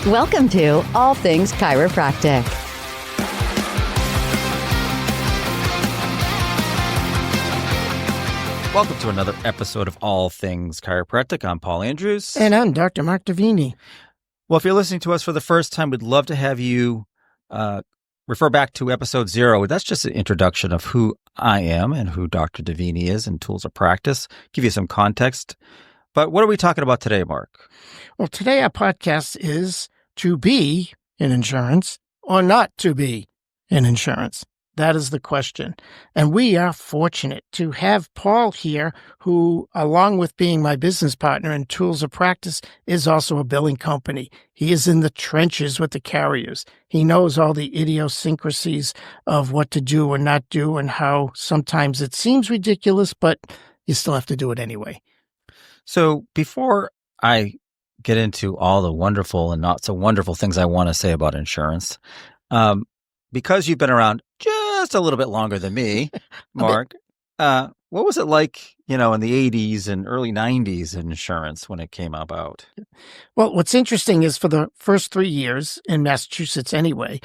Welcome to All Things Chiropractic. Welcome to another episode of All Things Chiropractic. I'm Paul Andrews. And I'm Dr. Mark Davini. Well, if you're listening to us for the first time, we'd love to have you refer back to episode 0. That's just an introduction of who I am and who Dr. Davini is and tools of practice, give you some context. But what are we talking about today, Mark? Well, today our podcast is to be in insurance or not to be in insurance. That is the question. And we are fortunate to have Paul here, who, along with being my business partner in Tools of Practice, is also a billing company. He is in the trenches with the carriers. He knows all the idiosyncrasies of what to do or not do and how sometimes it seems ridiculous, but you still have to do it anyway. So before I get into all the wonderful and not so wonderful things I want to say about insurance, because you've been around just a little bit longer than me, Mark, what was it like, in the 80s and early 90s in insurance when it came about? Well, what's interesting is for the first 3 years in Massachusetts anyway,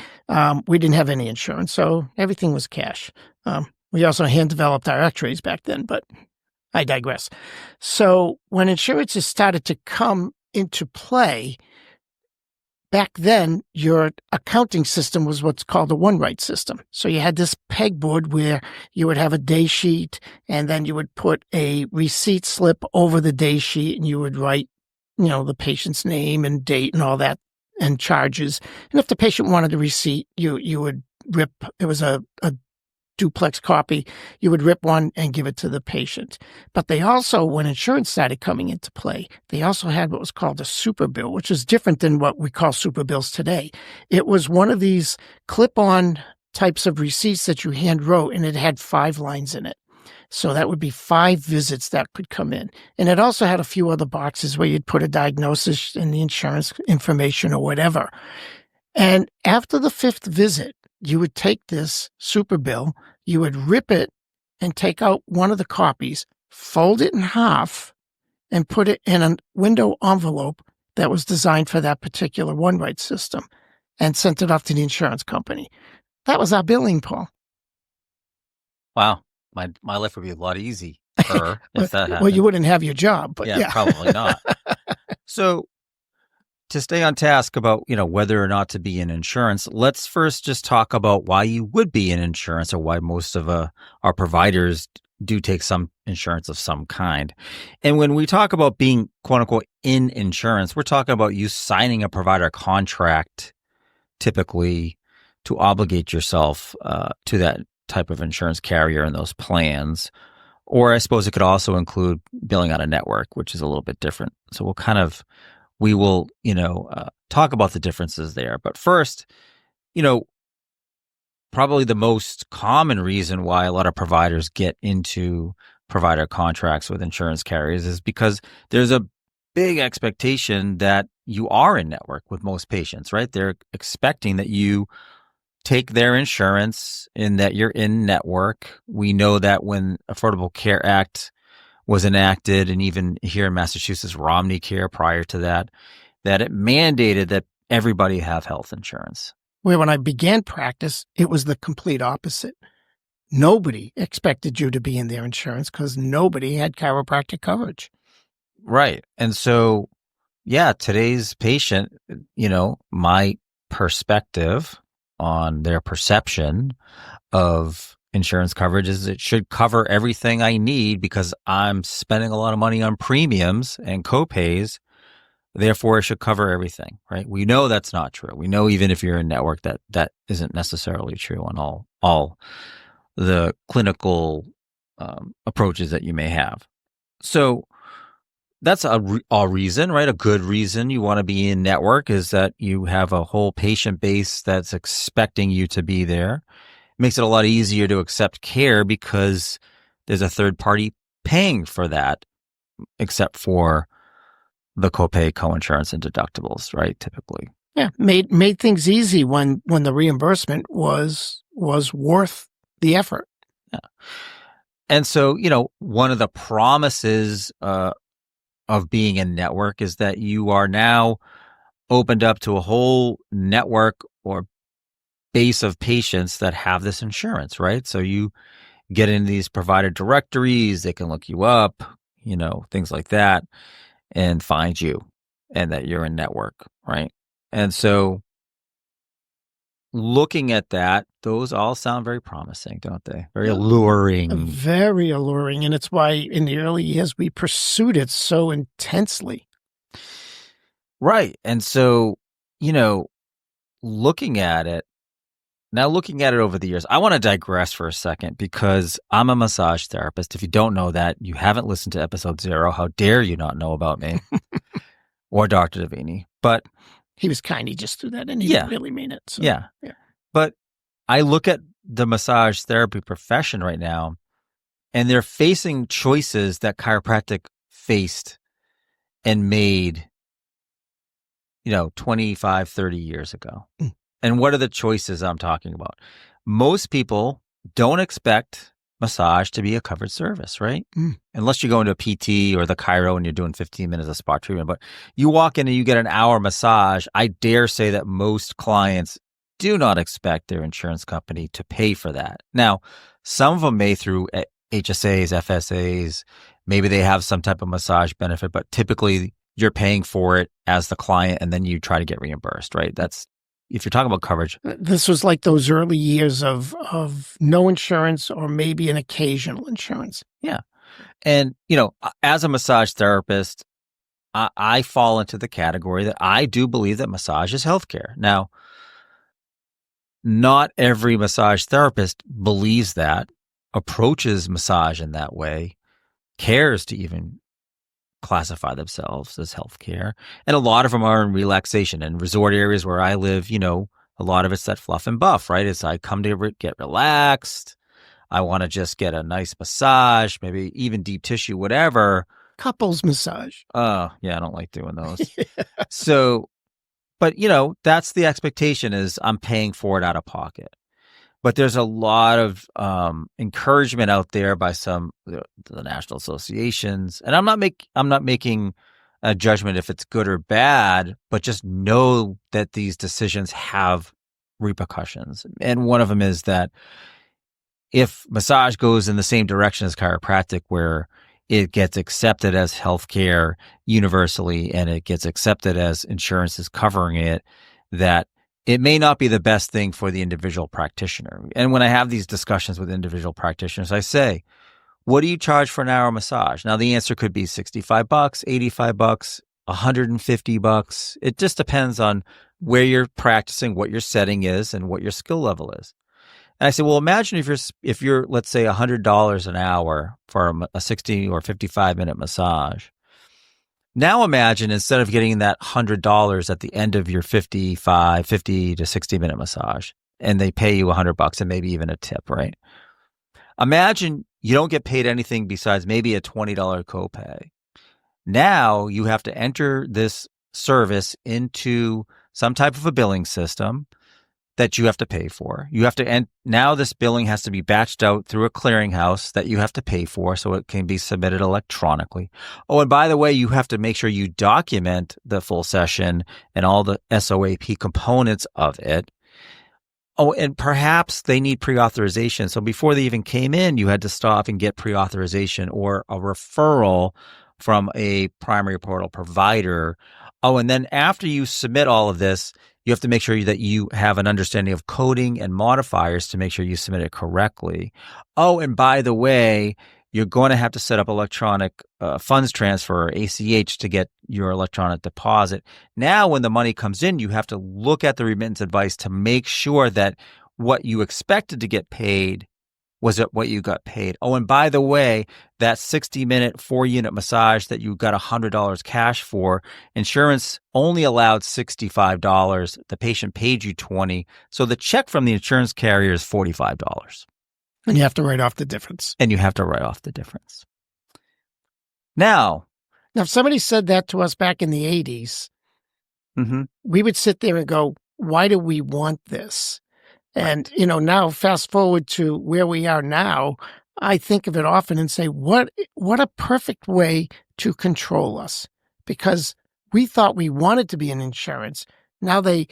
we didn't have any insurance, so everything was cash. We also hand-developed our x-rays back then, but I digress. So when insurances started to come into play, back then, your accounting system was what's called a one-write system. So you had this pegboard where you would have a day sheet, and then you would put a receipt slip over the day sheet, and you would write, the patient's name and date and all that, and charges. And if the patient wanted a receipt, you would rip, it was a duplex copy, you would rip one and give it to the patient. But they also, when insurance started coming into play, they also had what was called a super bill, which is different than what we call super bills today. It was one of these clip-on types of receipts that you hand wrote, and it had 5 lines in it. So that would be 5 visits that could come in. And it also had a few other boxes where you'd put a diagnosis and the insurance information or whatever. And after the 5th visit, you would take this super bill, you would rip it and take out one of the copies, fold it in half, and put it in a window envelope that was designed for that particular one-write system and sent it off to the insurance company. That was our billing, Paul. Wow. My life would be a lot easier if that happened. Well, you wouldn't have your job, but yeah. Probably not. So to stay on task about, whether or not to be in insurance, let's first just talk about why you would be in insurance or why most of our providers do take some insurance of some kind. And when we talk about being, quote unquote, in insurance, we're talking about you signing a provider contract, typically to obligate yourself to that type of insurance carrier and those plans. Or I suppose it could also include billing out a network, which is a little bit different. So we will, talk about the differences there. But first, probably the most common reason why a lot of providers get into provider contracts with insurance carriers is because there's a big expectation that you are in network with most patients, right? They're expecting that you take their insurance and that you're in network. We know that when Affordable Care Act was enacted, and even here in Massachusetts, Romney Care prior to that it mandated that everybody have health insurance. Where when I began practice, it was the complete opposite. Nobody expected you to be in their insurance because nobody had chiropractic coverage. Right. And so, today's patient, my perspective on their perception of insurance coverage is it should cover everything I need because I'm spending a lot of money on premiums and copays. Therefore, it should cover everything, right? We know that's not true. We know even if you're in network that isn't necessarily true on all the clinical approaches that you may have. So that's a reason, right? A good reason you want to be in network is that you have a whole patient base that's expecting you to be there. Makes it a lot easier to accept care because there's a third party paying for that, except for the copay, coinsurance, and deductibles, right? Typically. Yeah, made things easy when the reimbursement was worth the effort. Yeah. And so, one of the promises of being in network is that you are now opened up to a whole network or base of patients that have this insurance, right? So you get in these provider directories, they can look you up, things like that, and find you and that you're in network, right? And so looking at that, those all sound very promising, don't they? Very alluring. Very alluring. And it's why in the early years we pursued it so intensely. Right. And so, looking at it over the years, I want to digress for a second because I'm a massage therapist. If you don't know that, you haven't listened to episode 0. How dare you not know about me or Dr. Davini? But he was kind. He just threw that in. He didn't really mean it. So, yeah. But I look at the massage therapy profession right now, and they're facing choices that chiropractic faced and made, 25, 30 years ago. And what are the choices I'm talking about? Most people don't expect massage to be a covered service, right? Unless you go into a PT or the chiro and you're doing 15 minutes of spot treatment. But you walk in and you get an hour massage. I dare say that most clients do not expect their insurance company to pay for that. Now, some of them may through HSAs, FSAs, maybe they have some type of massage benefit, but typically you're paying for it as the client and then you try to get reimbursed, right? That's if you're talking about coverage. This was like those early years of no insurance or maybe an occasional insurance. Yeah. And, as a massage therapist, I fall into the category that I do believe that massage is healthcare. Now, not every massage therapist believes that, approaches massage in that way, cares to even classify themselves as healthcare. And a lot of them are in relaxation and resort areas where I live. A lot of it's that fluff and buff, right? It's I come to get relaxed. I want to just get a nice massage, maybe even deep tissue, whatever. Couples massage. Yeah, I don't like doing those. So, but that's the expectation is I'm paying for it out of pocket. But there's a lot of encouragement out there by some the national associations, and I'm not making a judgment if it's good or bad, but just know that these decisions have repercussions. And one of them is that if massage goes in the same direction as chiropractic, where it gets accepted as healthcare universally and it gets accepted as insurance is covering it, that it may not be the best thing for the individual practitioner. And when I have these discussions with individual practitioners, I say, what do you charge for an hour massage? Now, the answer could be $65, $85, $150. It just depends on where you're practicing, what your setting is, and what your skill level is. And I say, well, imagine if you're let's say $100 an hour for a 60 or 55-minute massage. Now imagine instead of getting that $100 at the end of your 50 to 60-minute massage, and they pay you $100 and maybe even a tip, right? Imagine you don't get paid anything besides maybe a $20 copay. Now you have to enter this service into some type of a billing system that you have to pay for. You have to, and now this billing has to be batched out through a clearinghouse that you have to pay for so it can be submitted electronically. Oh, and by the way, you have to make sure you document the full session and all the SOAP components of it. Oh, and perhaps they need pre-authorization. So before they even came in, you had to stop and get pre-authorization or a referral from a primary portal provider. Oh, and then after you submit all of this, you have to make sure that you have an understanding of coding and modifiers to make sure you submit it correctly. Oh, and by the way, you're going to have to set up electronic funds transfer or ACH to get your electronic deposit. Now, when the money comes in, you have to look at the remittance advice to make sure that what you expected to get paid was what you got paid. Oh, and by the way, that 60-minute 4-unit massage that you got $100 cash for, insurance only allowed $65. The patient paid you $20. So the check from the insurance carrier is $45. And you have to write off the difference. Now, if somebody said that to us back in the 80s, we would sit there and go, why do we want this? And, now fast forward to where we are now, I think of it often and say, what a perfect way to control us, because we thought we wanted to be in insurance. Now the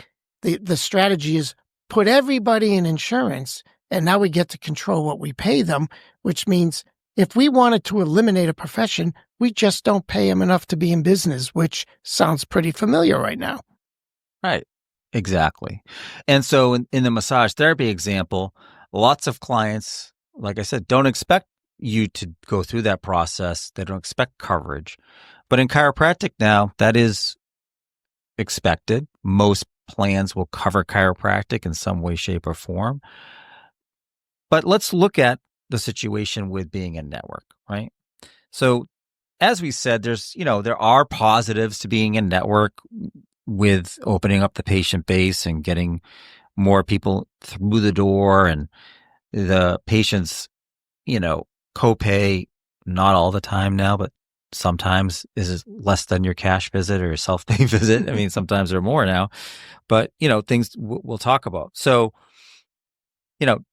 strategy is put everybody in insurance, and now we get to control what we pay them, which means if we wanted to eliminate a profession, we just don't pay them enough to be in business, which sounds pretty familiar right now. Right. Exactly. And so in the massage therapy example, lots of clients, like I said, don't expect you to go through that process. They don't expect coverage. But in chiropractic now, that is expected. Most plans will cover chiropractic in some way, shape, or form. But let's look at the situation with being a network, right? So as we said, there are positives to being a network with opening up the patient base and getting more people through the door, and the patients, copay, not all the time now, but sometimes is less than your cash visit or your self-pay visit. I mean, sometimes they're more now, but things we'll talk about. So,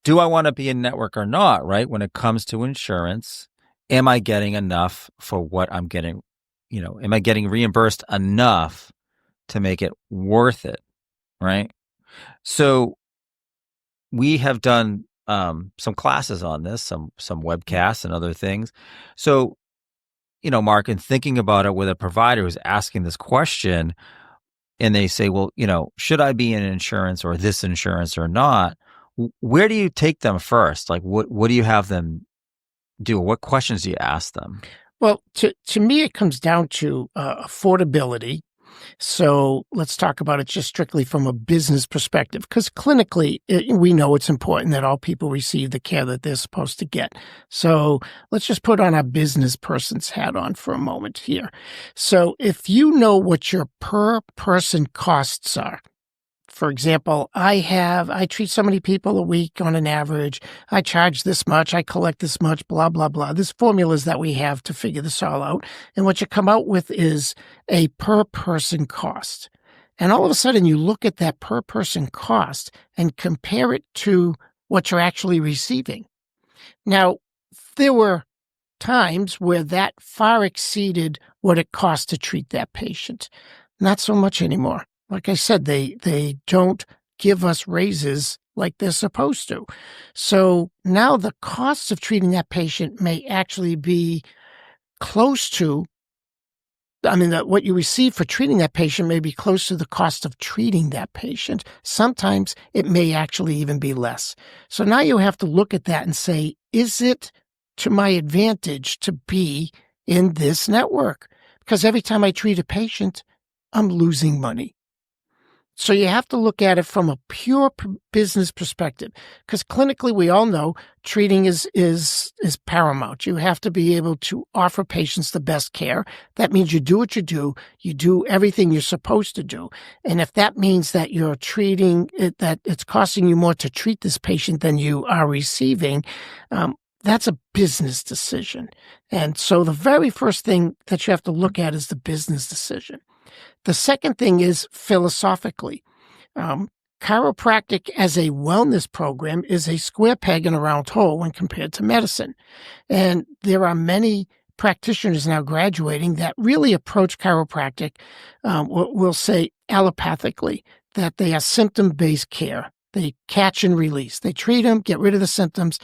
do I want to be a network or not, right? When it comes to insurance, am I getting enough for what I'm getting? Am I getting reimbursed enough to make it worth it, right? So we have done some classes on this, some webcasts and other things. So, Mark, in thinking about it with a provider who's asking this question, and they say, well, should I be in insurance or this insurance or not? Where do you take them first? Like, what do you have them do? What questions do you ask them? Well, to me, it comes down to affordability. So let's talk about it just strictly from a business perspective, because clinically, we know it's important that all people receive the care that they're supposed to get. So let's just put on our business person's hat on for a moment here. So if you know what your per person costs are, for example, I treat so many people a week on an average. I charge this much. I collect this much, blah, blah, blah. There's formulas that we have to figure this all out. And what you come out with is a per person cost. And all of a sudden you look at that per person cost and compare it to what you're actually receiving. Now, there were times where that far exceeded what it cost to treat that patient. Not so much anymore. Like I said, they don't give us raises like they're supposed to. So now the costs of treating that patient may actually be close to, what you receive for treating that patient may be close to the cost of treating that patient. Sometimes it may actually even be less. So now you have to look at that and say, is it to my advantage to be in this network? Because every time I treat a patient, I'm losing money. So you have to look at it from a pure business perspective, because clinically we all know treating is paramount. You have to be able to offer patients the best care. That means you do what you do everything you're supposed to do. And if that means that you're treating it, that it's costing you more to treat this patient than you are receiving, that's a business decision. And so the very first thing that you have to look at is the business decision. The second thing is philosophically. Chiropractic as a wellness program is a square peg in a round hole when compared to medicine. And there are many practitioners now graduating that really approach chiropractic, we'll say allopathically, that they are symptom-based care. They catch and release. They treat them, get rid of the symptoms,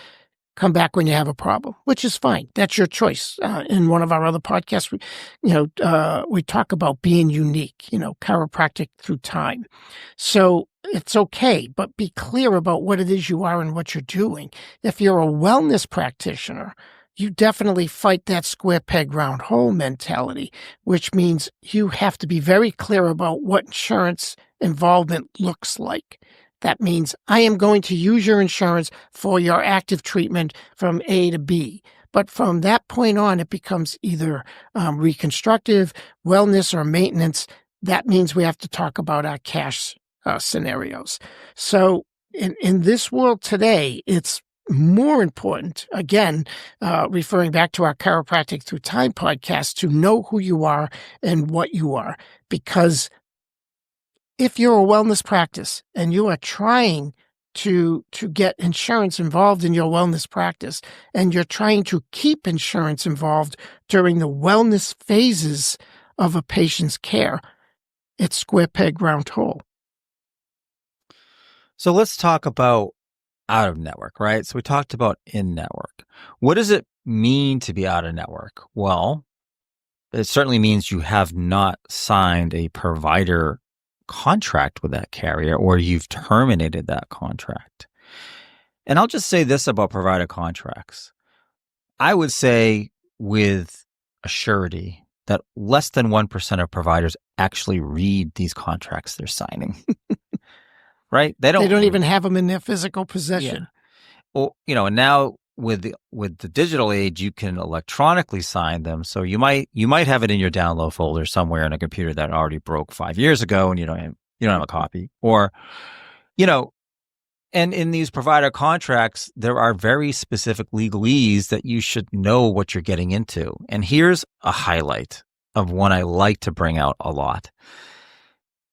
come back when you have a problem, which is fine. That's your choice. In one of our other podcasts, we talk about being unique, chiropractic through time. So it's okay, but be clear about what it is you are and what you're doing. If you're a wellness practitioner, you definitely fight that square peg round hole mentality, which means you have to be very clear about what insurance involvement looks like. That means I am going to use your insurance for your active treatment from A to B. But from that point on, it becomes either reconstructive, wellness, or maintenance. That means we have to talk about our cash scenarios. So in this world today, it's more important, again, referring back to our Chiropractic Through Time podcast, to know who you are and what you are. Because if you're a wellness practice and you are trying to get insurance involved in your wellness practice, and you're trying to keep insurance involved during the wellness phases of a patient's care. It's square peg, round hole. So let's talk about out of network, right? So we talked about in network. What does it mean to be out of network? Well, it certainly means you have not signed a provider contract with that carrier, or you've terminated that contract. And I'll just say this about provider contracts. I would say with a surety that less than 1% of providers actually read these contracts they're signing. Right? They don't even have them in their physical possession. Yeah. Well, and now with the digital age, you can electronically sign them. So you might have it in your download folder somewhere in a computer that already broke 5 years ago, and you don't have a copy. Or, and in these provider contracts, there are very specific legalese that you should know what you're getting into. And here's a highlight of one I like to bring out a lot.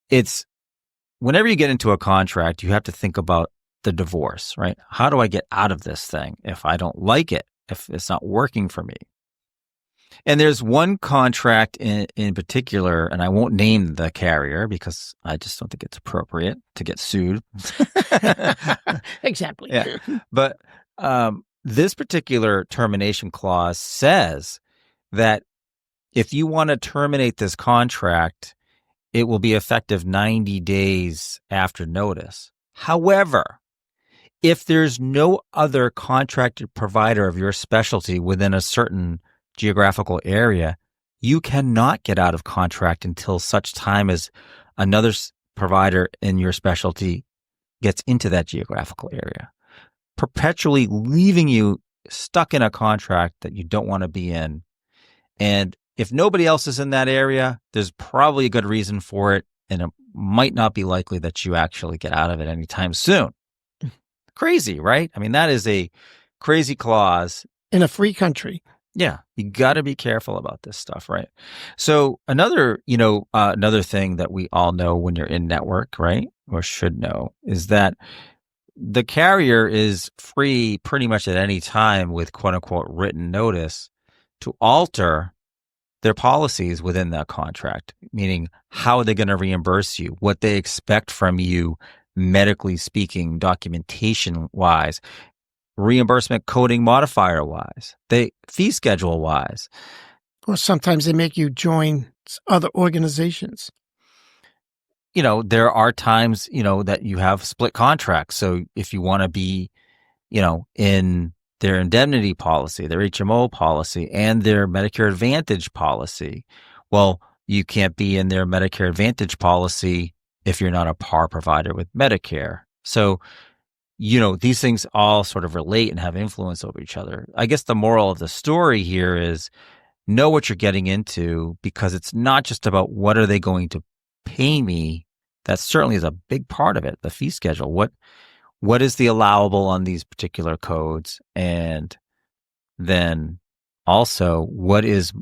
It's whenever you get into a contract, you have to think about the divorce, right? How do I get out of this thing if I don't like it, if it's not working for me? And there's one contract in particular, and I won't name the carrier because I just don't think it's appropriate to get sued. Exactly. Yeah. But this particular termination clause says that if you want to terminate this contract, it will be effective 90 days after notice. However, if there's no other contracted provider of your specialty within a certain geographical area, you cannot get out of contract until such time as another provider in your specialty gets into that geographical area, perpetually leaving you stuck in a contract that you don't want to be in. And if nobody else is in that area, there's probably a good reason for it, and it might not be likely that you actually get out of it anytime soon. Crazy, right? I mean, that is a crazy clause. In a free country. Yeah, you got to be careful about this stuff, right? So another thing that we all know when you're in network, right, or should know, is that the carrier is free pretty much at any time with quote unquote written notice to alter their policies within that contract, meaning how are they going to reimburse you, what they expect from you, medically speaking, documentation wise, reimbursement coding modifier wise, fee schedule wise. Or sometimes they make you join other organizations. There are times, that you have split contracts. So if you want to be, in their indemnity policy, their HMO policy, and their Medicare Advantage policy, well, you can't be in their Medicare Advantage policy if you're not a par provider with Medicare. So, these things all sort of relate and have influence over each other. I guess the moral of the story here is know what you're getting into, because it's not just about what are they going to pay me. That certainly is a big part of it, the fee schedule. What is the allowable on these particular codes? And then also what is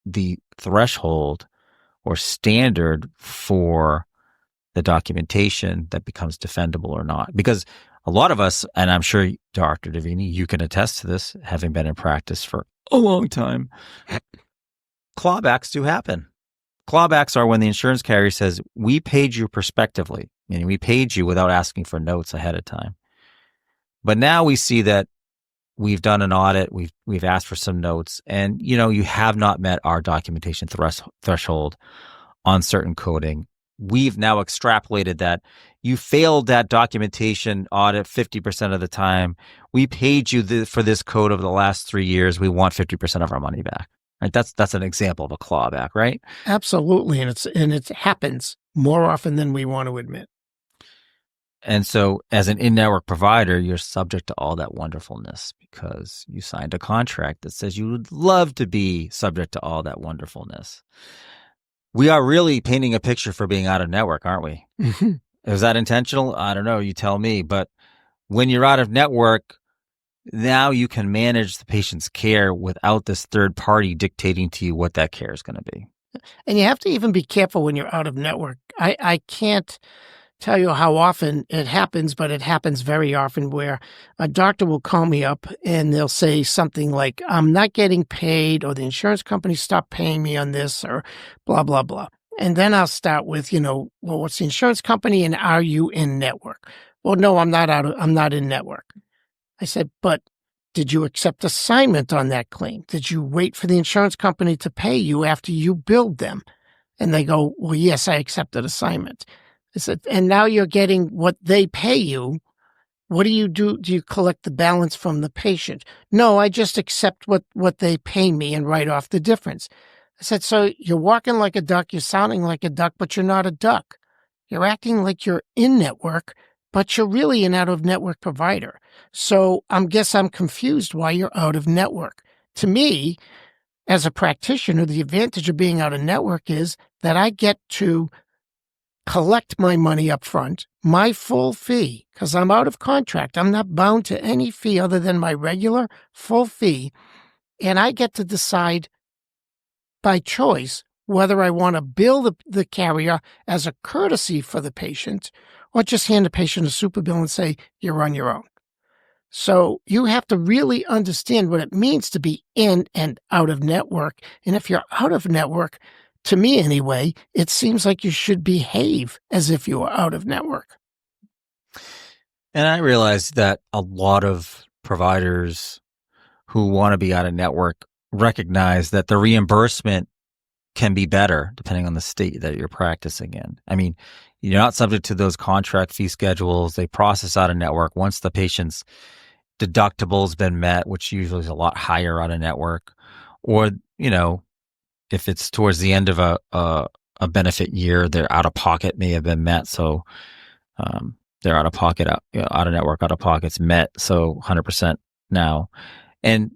the threshold or standard for the documentation that becomes defendable or not? Because a lot of us, and I'm sure Dr. Davini, you can attest to this, having been in practice for a long time, clawbacks do happen. Clawbacks are when the insurance carrier says, we paid you prospectively, meaning we paid you without asking for notes ahead of time. But now we see that we've done an audit, we've asked for some notes, and you have not met our documentation threshold on certain coding. We've now extrapolated that you failed that documentation audit 50% of the time. We paid you for this code over the last 3 years. We want 50% of our money back. Right? That's an example of a clawback, right? Absolutely, and it happens more often than we want to admit. And so as an in-network provider, you're subject to all that wonderfulness because you signed a contract that says you would love to be subject to all that wonderfulness. We are really painting a picture for being out of network, aren't we? Mm-hmm. Is that intentional? I don't know. You tell me. But when you're out of network, now you can manage the patient's care without this third party dictating to you what that care is going to be. And you have to even be careful when you're out of network. I can't tell you how often it happens, but it happens very often where a doctor will call me up and they'll say something like, I'm not getting paid, or the insurance company stopped paying me on this, or blah, blah, blah. And then I'll start with, well, what's the insurance company and are you in network? Well, no, I'm not in network. I said, but did you accept assignment on that claim? Did you wait for the insurance company to pay you after you billed them? And they go, well, yes, I accepted assignment. I said, and now you're getting what they pay you. What do you do? Do you collect the balance from the patient? No, I just accept what they pay me and write off the difference. I said, so you're walking like a duck, you're sounding like a duck, but you're not a duck. You're acting like you're in network, but you're really an out-of-network provider. So I'm confused why you're out of network. To me, as a practitioner, the advantage of being out of network is that I get to collect my money up front, my full fee, because I'm out of contract. I'm not bound to any fee other than my regular full fee, and I get to decide by choice whether I want to bill the carrier as a courtesy for the patient or just hand the patient a super bill and say, you're on your own. So you have to really understand what it means to be in and out of network. And if you're out of network, to me anyway, it seems like you should behave as if you are out of network. And I realize that a lot of providers who want to be out of network recognize that the reimbursement can be better depending on the state that you're practicing in. I mean, you're not subject to those contract fee schedules. They process out of network once the patient's deductible's been met, which usually is a lot higher out of network, or, if it's towards the end of a benefit year, their out of pocket may have been met. So their out of pocket, out of network, out of pocket's met. So 100% now. And,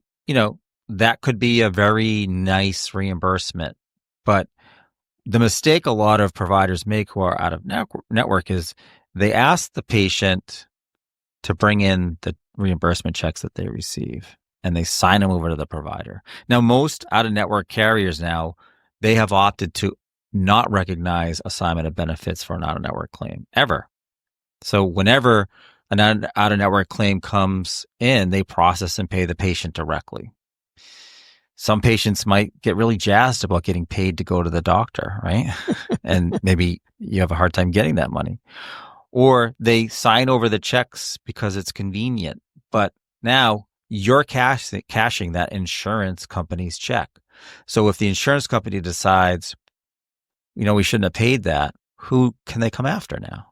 that could be a very nice reimbursement. But the mistake a lot of providers make who are out of network is they ask the patient to bring in the reimbursement checks that they receive, and they sign them over to the provider. Now, most out-of-network carriers now, they have opted to not recognize assignment of benefits for an out-of-network claim, ever. So whenever an out-of-network claim comes in, they process and pay the patient directly. Some patients might get really jazzed about getting paid to go to the doctor, right? And maybe you have a hard time getting that money. Or they sign over the checks because it's convenient. But now you're cashing that insurance company's check. So if the insurance company decides, we shouldn't have paid that, who can they come after now?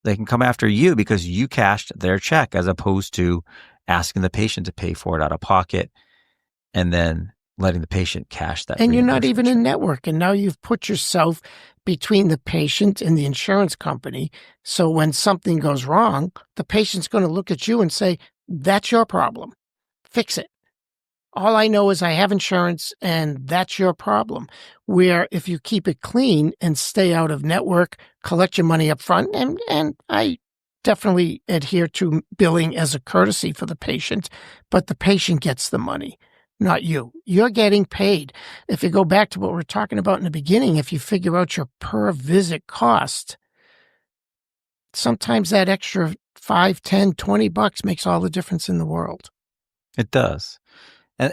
They can come after you because you cashed their check, as opposed to asking the patient to pay for it out of pocket and then letting the patient cash that. And you're not even in network. And now you've put yourself between the patient and the insurance company. So when something goes wrong, the patient's going to look at you and say, that's your problem. Fix it. All I know is I have insurance and that's your problem. Where if you keep it clean and stay out of network, collect your money up front, and I definitely adhere to billing as a courtesy for the patient, but the patient gets the money, not you. You're getting paid. If you go back to what we were talking about in the beginning, if you figure out your per visit cost, sometimes that extra $5, $10, $20 makes all the difference in the world. It does.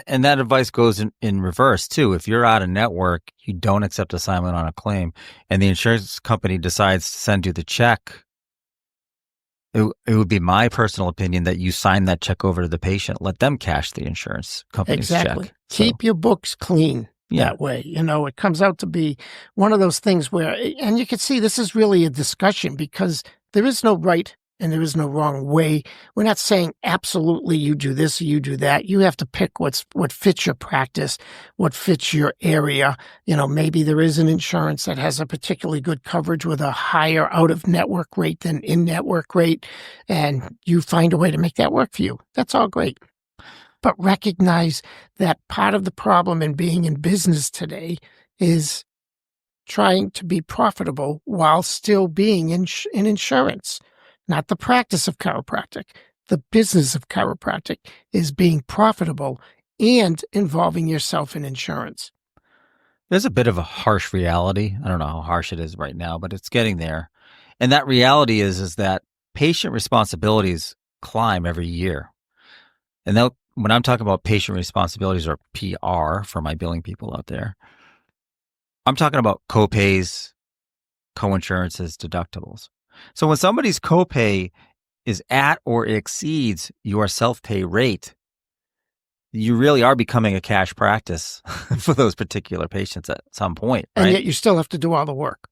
And that advice goes in reverse too. If you're out of network, you don't accept assignment on a claim, and the insurance company decides to send you the check, it would be my personal opinion that you sign that check over to the patient. Let them cash the insurance company's check. Exactly. Keep your books clean that way. It comes out to be one of those things where, and you can see this is really a discussion because there is no right and there is no wrong way. We're not saying absolutely you do this or you do that. You have to pick what fits your practice, what fits your area. Maybe there is an insurance that has a particularly good coverage with a higher out-of-network rate than in-network rate, and you find a way to make that work for you. That's all great. But recognize that part of the problem in being in business today is trying to be profitable while still being in insurance. Not the practice of chiropractic. The business of chiropractic is being profitable and involving yourself in insurance. There's a bit of a harsh reality. I don't know how harsh it is right now, but it's getting there. And that reality is that patient responsibilities climb every year. And when I'm talking about patient responsibilities, or PR for my billing people out there, I'm talking about copays, coinsurances, deductibles. So when somebody's copay is at or exceeds your self-pay rate, you really are becoming a cash practice for those particular patients at some point, right? And yet you still have to do all the work.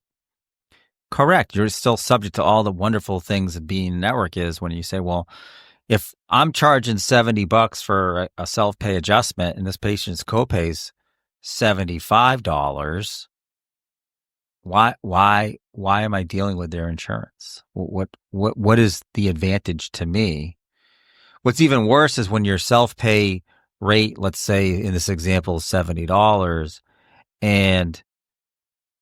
Correct. You're still subject to all the wonderful things that being a network is when you say, well, if I'm charging $70 for a self-pay adjustment and this patient's copay's $75, why am I dealing with their insurance? What is the advantage to me? What's even worse is when your self-pay rate, let's say in this example, is $70, and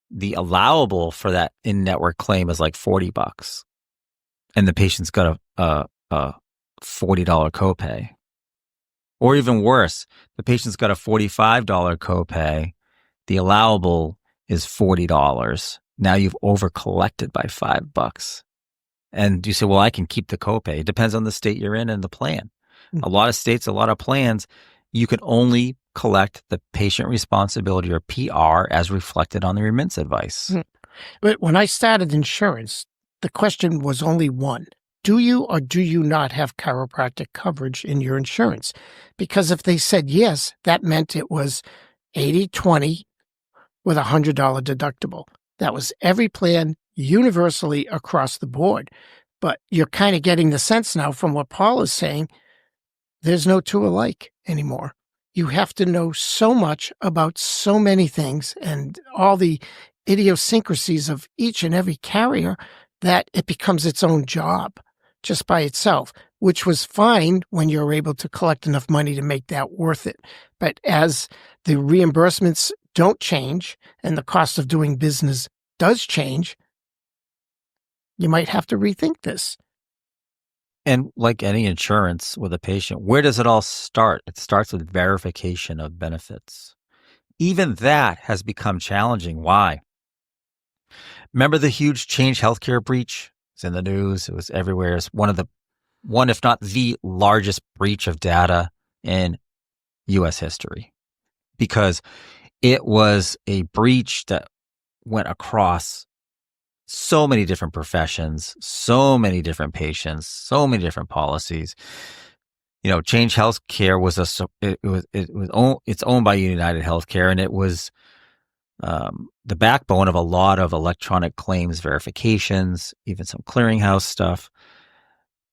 the allowable for that in-network claim is like $40, and the patient's got a $40 copay. Or even worse, the patient's got a $45 copay, the allowable is $40. Now you've over collected by $5. And you say, well, I can keep the copay. It depends on the state you're in and the plan. A lot of states, a lot of plans, you can only collect the patient responsibility, or PR, as reflected on the remittance advice. But when I started insurance, the question was only one. Do you or do you not have chiropractic coverage in your insurance? Because if they said yes, that meant it was 80-20 with a $100 deductible. That was every plan universally across the board. But you're kind of getting the sense now from what Paul is saying, there's no two alike anymore. You have to know so much about so many things and all the idiosyncrasies of each and every carrier that it becomes its own job just by itself, which was fine when you're able to collect enough money to make that worth it. But as the reimbursements don't change and the cost of doing business does change, you might have to rethink this. And like any insurance with a patient, where does it all start? It starts with verification of benefits. Even that has become challenging. Why? Remember the huge Change Healthcare breach? It's in the news. It was everywhere. It's one, if not the largest breach of data in U.S. history, because it was a breach that went across so many different professions, so many different patients, so many different policies. You know, Change Healthcare it's owned by United Healthcare, and it was the backbone of a lot of electronic claims verifications, even some clearinghouse stuff.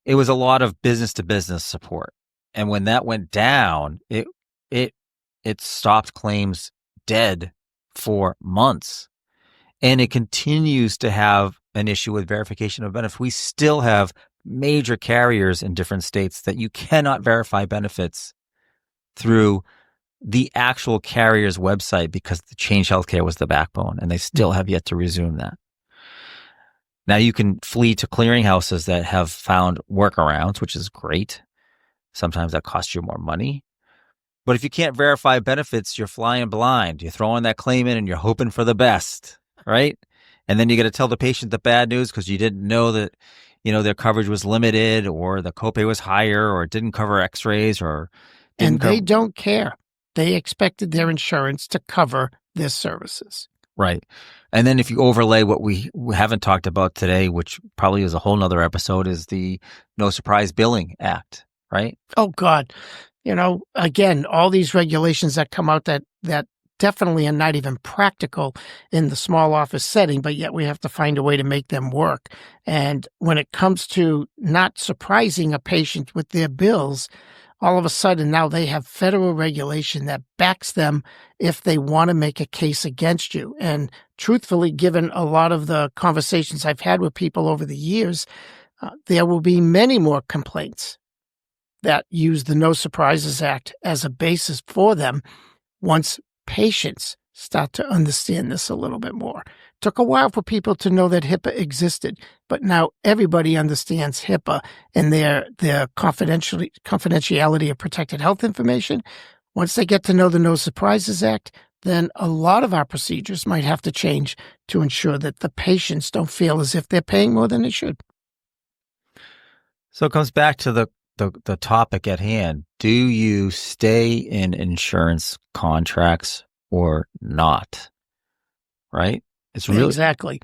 It was a lot of business to business support. And when that went down, it stopped claims dead for months. And it continues to have an issue with verification of benefits. We still have major carriers in different states that you cannot verify benefits through the actual carrier's website because the Change Healthcare was the backbone, and they still have yet to resume that. Now you can flee to clearinghouses that have found workarounds, which is great. Sometimes that costs you more money. But if you can't verify benefits, you're flying blind. You're throwing that claim in and you're hoping for the best, right? And then you got to tell the patient the bad news because you didn't know that, their coverage was limited, or the copay was higher, or it didn't cover x-rays, or they don't care. They expected their insurance to cover their services. Right. And then if you overlay what we haven't talked about today, which probably is a whole nother episode, is the No Surprise Billing Act, right? Oh, God. Again, all these regulations that come out that definitely are not even practical in the small office setting, but yet we have to find a way to make them work. And when it comes to not surprising a patient with their bills, all of a sudden now they have federal regulation that backs them if they want to make a case against you. And truthfully, given a lot of the conversations I've had with people over the years, there will be many more complaints that use the No Surprises Act as a basis for them once patients start to understand this a little bit more. Took a while for people to know that HIPAA existed, but now everybody understands HIPAA and their confidentiality of protected health information. Once they get to know the No Surprises Act, then a lot of our procedures might have to change to ensure that the patients don't feel as if they're paying more than they should. So it comes back to the topic at hand. Do you stay in insurance contracts or not? Right? It's really Exactly.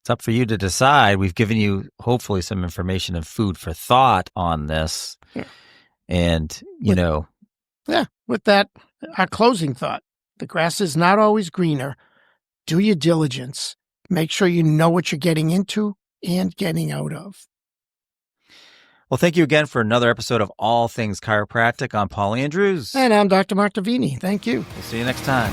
It's up for you to decide. We've given you hopefully some information and food for thought on this. Yeah. And, With that, our closing thought, the grass is not always greener. Do your diligence. Make sure you know what you're getting into and getting out of. Well, thank you again for another episode of All Things Chiropractic. I'm Paul Andrews. And I'm Dr. Mark Davini. Thank you. We'll see you next time.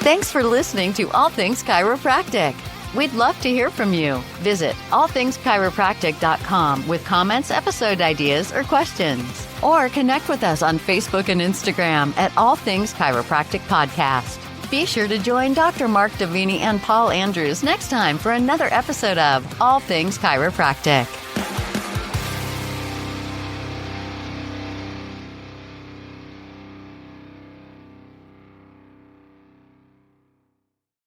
Thanks for listening to All Things Chiropractic. We'd love to hear from you. Visit allthingschiropractic.com with comments, episode ideas, or questions. Or connect with us on Facebook and Instagram at All Things Chiropractic Podcast. Be sure to join Dr. Mark Davini and Paul Andrews next time for another episode of All Things Chiropractic.